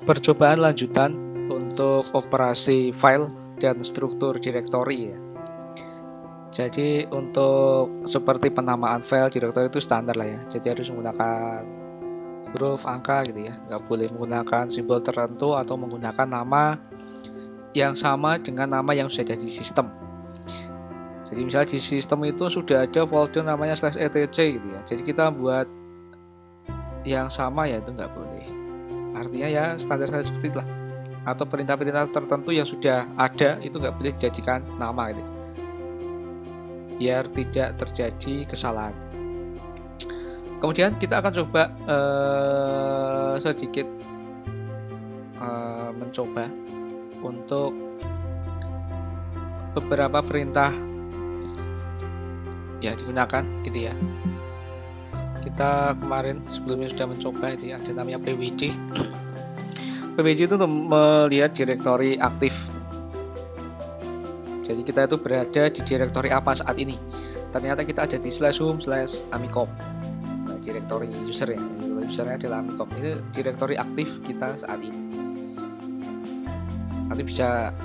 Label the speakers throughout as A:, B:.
A: percobaan lanjutan untuk operasi file dan struktur direktori ya. Jadi untuk seperti penamaan file direktori itu standar lah ya. Jadi harus menggunakan huruf, angka gitu ya. Nggak boleh menggunakan simbol tertentu atau menggunakan nama yang sama dengan nama yang sudah ada di sistem. Jadi misalnya di sistem itu sudah ada folder namanya /etc gitu ya. Jadi kita buat yang sama ya itu nggak boleh. Artinya ya standar-standar seperti itulah. Atau perintah-perintah tertentu yang sudah ada itu nggak boleh dijadikan nama gitu. Biar tidak terjadi kesalahan. Kemudian kita akan coba sedikit mencoba untuk beberapa perintah ya digunakan gitu ya. Kita kemarin sebelumnya sudah mencoba itu ya, ada namanya pwd. Pwd itu untuk melihat direktori aktif. Jadi kita itu berada di direktori apa saat ini. Ternyata kita ada di /home/amicom. Nah, direktori user ya, usernya adalah amicom. Ini direktori aktif kita saat ini. Nanti bisa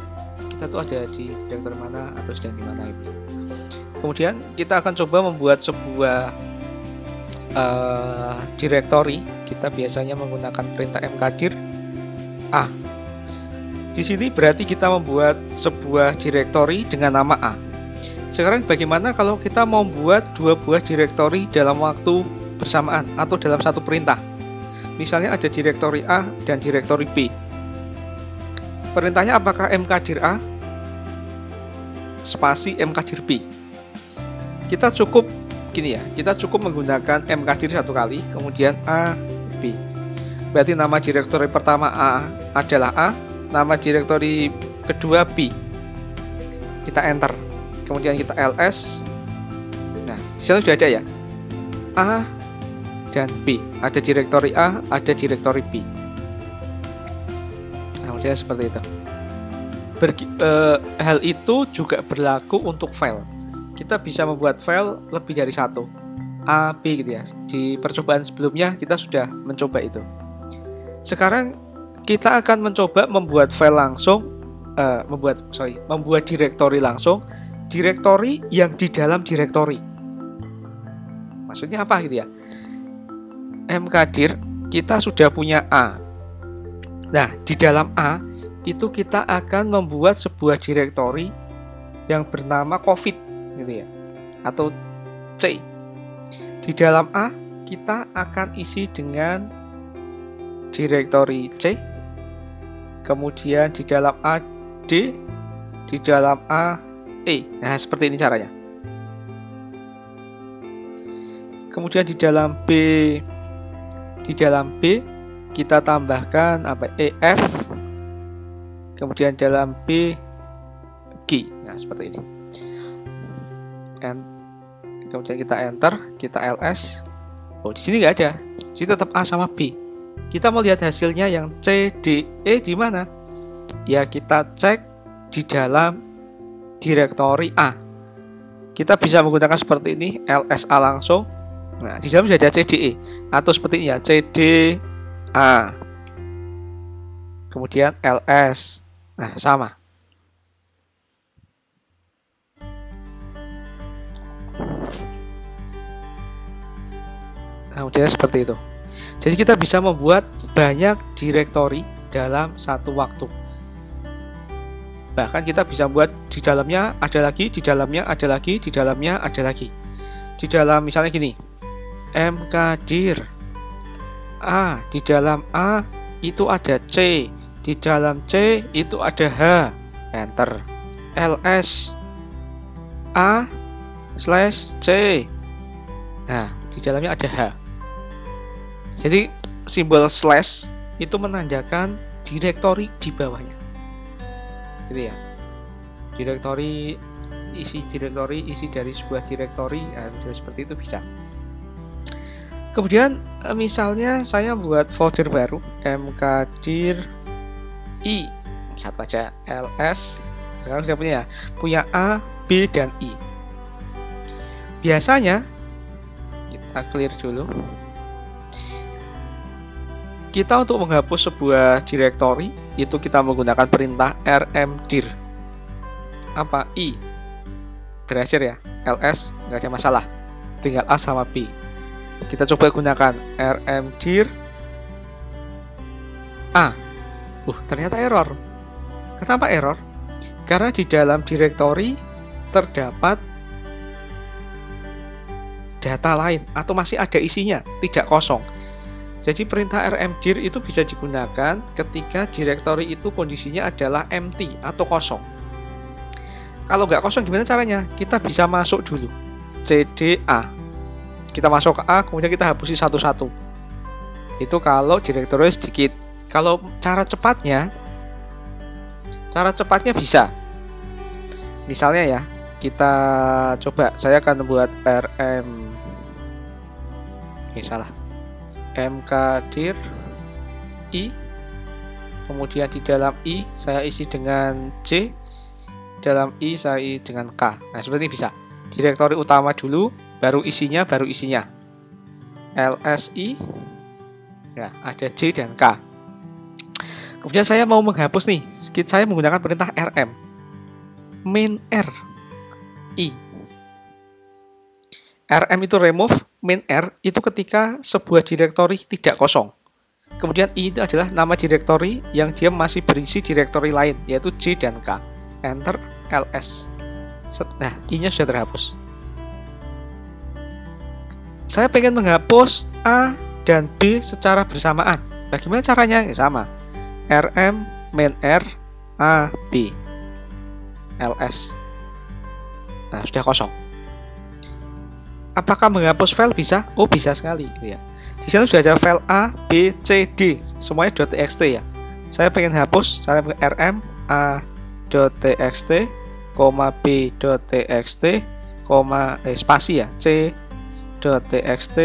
A: kita tuh ada di direktori mana atau sedang di mana itu. Kemudian kita akan coba membuat sebuah direktori. Kita biasanya menggunakan perintah mkdir a. Di sini berarti kita membuat sebuah direktori dengan nama A. Sekarang bagaimana kalau kita mau membuat dua buah direktori dalam waktu bersamaan atau dalam satu perintah? Misalnya ada direktori A dan direktori B. Perintahnya apakah mkdir A spasi mkdir B? Kita cukup gini ya, kita cukup menggunakan mkdir satu kali, kemudian A, B. Berarti nama direktori pertama A adalah A, nama direktori kedua B. Kita enter. Kemudian kita ls. Nah, di sana sudah ada ya. A dan B. Ada direktori A, ada direktori B. Nah, kemudian seperti itu. Hal itu juga berlaku untuk file. Kita bisa membuat file lebih dari satu. A, B gitu ya. Di percobaan sebelumnya kita sudah mencoba itu. Sekarang kita akan mencoba membuat file langsung, membuat direktori langsung, direktori yang di dalam direktori. Maksudnya apa gitu ya? Mkdir kita sudah punya A. Nah, di dalam A itu kita akan membuat sebuah direktori yang bernama COVID gitu ya, atau C. Di dalam A kita akan isi dengan direktori C. Kemudian di dalam A D, di dalam A E. Nah, seperti ini caranya. Kemudian di dalam B kita tambahkan apa? EF. Kemudian dalam B G. Nah, seperti ini. Kemudian kita enter, kita ls. Oh, di sini nggak ada. Di sini tetap A sama B. Kita mau lihat hasilnya yang C, D, E di mana? Ya kita cek di dalam direktori A. Kita bisa menggunakan seperti ini, LSA langsung. Nah, di dalam sudah ada CDE atau seperti ini ya, CDA. Kemudian LS. Nah, sama. Kemudian seperti itu. Jadi kita bisa membuat banyak direktori dalam satu waktu. Bahkan kita bisa buat di dalamnya ada lagi, di dalamnya ada lagi, di dalamnya ada lagi. Di dalam misalnya gini, mkdir A, di dalam A itu ada C, di dalam C itu ada H, enter. ls A/C. Nah, di dalamnya ada H. Jadi simbol slash itu menandakan direktori di bawahnya. Gitu ya. Direktori isi dari sebuah direktori, seperti itu bisa. Kemudian misalnya saya buat folder baru mkdir I, satu aja ls. Sekarang sudah punya A, B dan I. Biasanya kita clear dulu. kita untuk menghapus sebuah directory itu kita menggunakan perintah rmdir. Apa? I. Berhasil ya. LS nggak ada masalah. Tinggal A sama B. Kita coba gunakan rmdir A. Ternyata error. Kenapa error? Karena di dalam directory terdapat data lain atau masih ada isinya, tidak kosong. Jadi perintah rmdir itu bisa digunakan ketika directory itu kondisinya adalah empty atau kosong. Kalau nggak kosong gimana caranya? Kita bisa masuk dulu cd A. Kita masuk ke A, kemudian kita hapusi satu-satu. Itu kalau directory sedikit. Kalau cara cepatnya bisa. Misalnya ya, kita coba, saya akan membuat mkdir I, kemudian di dalam I saya isi dengan C, dalam I saya isi dengan K. Nah, seperti ini bisa. Direktori utama dulu, baru isinya, LSI, ya, ada J dan K. Kemudian saya mau menghapus nih, saya menggunakan perintah rm, main R, I. rm itu remove, main R itu ketika sebuah directory tidak kosong. Kemudian I itu adalah nama directory yang dia masih berisi directory lain, yaitu J dan K. Enter ls. Nah, I-nya sudah terhapus. Saya pengen menghapus A dan B secara bersamaan. Bagaimana caranya? Ya sama. rm main R A B ls. Nah, sudah kosong. Apakah menghapus file bisa? Oh, bisa sekali ya. Di sana sudah ada file A, B, C, D, semuanya .txt ya. Saya pengen hapus, saya pakai rm a.txt, b.txt, spasi ya, c.txt,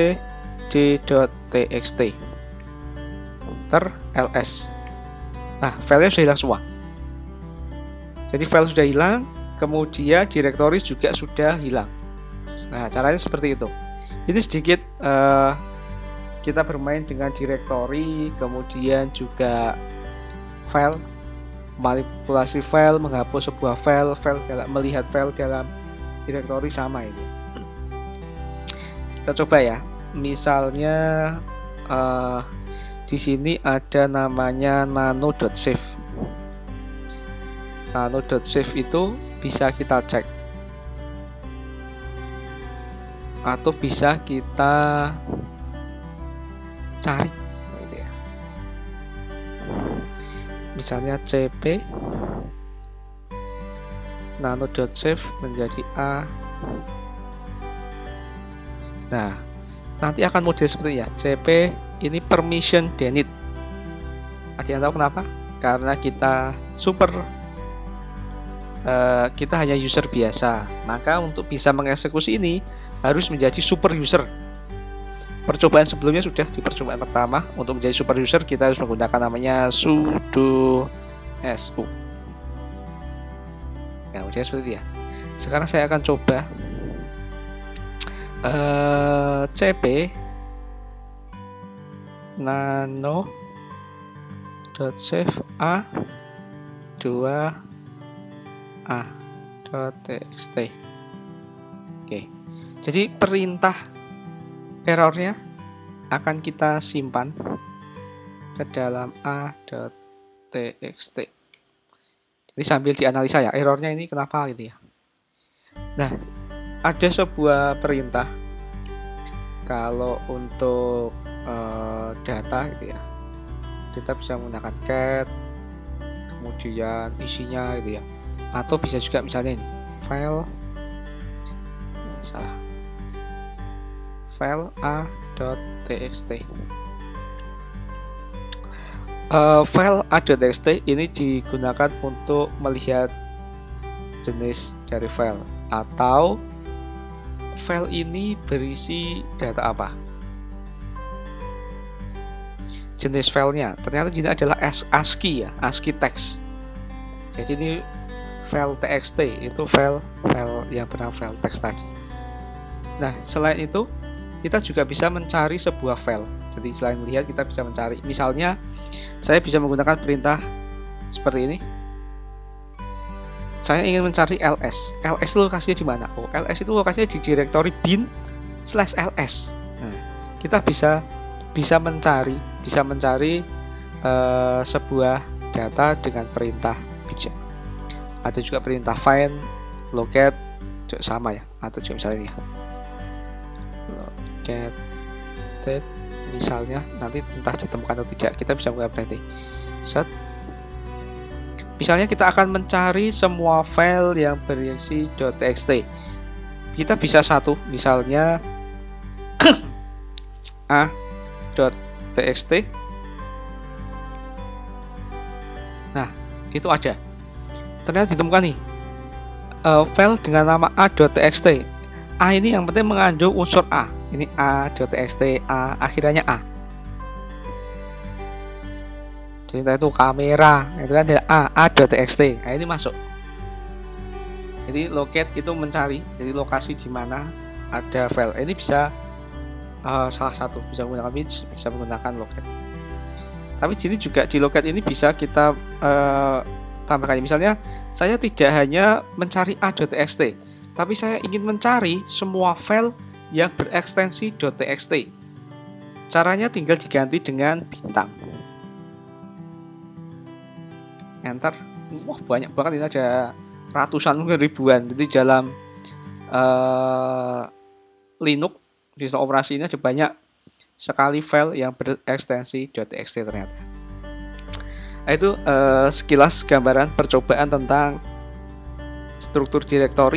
A: d.txt, enter ls. Nah, filenya sudah hilang semua. Jadi file sudah hilang, kemudian directory juga sudah hilang. Nah, caranya seperti itu. Ini sedikit kita bermain dengan directory, kemudian juga file, manipulasi file, menghapus sebuah file dalam melihat file dalam directory sama ini. Kita coba ya. Misalnya di sini ada namanya nano.save. Nano.save itu bisa kita cek atau bisa kita cari gitu ya. Misalnya cp nano.save menjadi A. Nah, nanti akan model seperti ya, cp ini permission denied. Ada yang tahu kenapa? Karena kita kita hanya user biasa, maka untuk bisa mengeksekusi ini harus menjadi super user. Percobaan sebelumnya sudah, di percobaan pertama untuk menjadi super user kita harus menggunakan namanya sudo su. Nah, udah seperti itu ya. Sekarang saya akan coba cp nano.save a 2a.txt. Oke. Jadi perintah errornya akan kita simpan ke dalam a.txt. Jadi sambil dianalisa ya, errornya ini kenapa gitu ya. Nah, ada sebuah perintah kalau untuk data gitu ya, kita bisa menggunakan cat, kemudian isinya gitu ya, atau bisa juga misalnya ini file a.txt. File a.txt ini digunakan untuk melihat jenis dari file atau file ini berisi data apa. Jenis filenya ternyata ini adalah ASCII ya, ASCII text. Jadi ini file txt, itu file yang bernama file text tadi. Nah, selain itu kita juga bisa mencari sebuah file. Jadi selain melihat, kita bisa mencari. Misalnya saya bisa menggunakan perintah seperti ini. Saya ingin mencari ls. Ls itu lokasinya di mana? Oh, ls itu lokasinya di direktori bin/ls. Nah, kita bisa mencari sebuah data dengan perintah bija. Ada juga perintah find, locate, juga sama ya. Atau juga misalnya ini, locate, misalnya nanti entah ditemukan atau tidak, kita bisa menggunakan perintah set. Misalnya kita akan mencari semua file yang berisi .txt. Kita bisa satu, misalnya a.txt. Nah, itu ada. Ternyata ditemukan nih file dengan nama a.txt. A ini yang penting mengandung unsur a. Ini a.txt, a akhirannya a. Jadi itu kamera, itu kan ada a.txt. Nah, ini masuk. Jadi locate itu mencari, jadi lokasi di mana ada file. Ini bisa salah satu, bisa menggunakan image, bisa menggunakan locate. Tapi sini juga di locate ini bisa kita tambahkan. Misalnya saya tidak hanya mencari a.txt, tapi saya ingin mencari semua file yang berekstensi .txt. Caranya tinggal diganti dengan bintang. Enter. Wah, banyak banget, ini ada ratusan mungkin ribuan. Jadi dalam Linux sistem operasi ini ada banyak sekali file yang berekstensi .txt ternyata. Itu sekilas gambaran percobaan tentang struktur direktori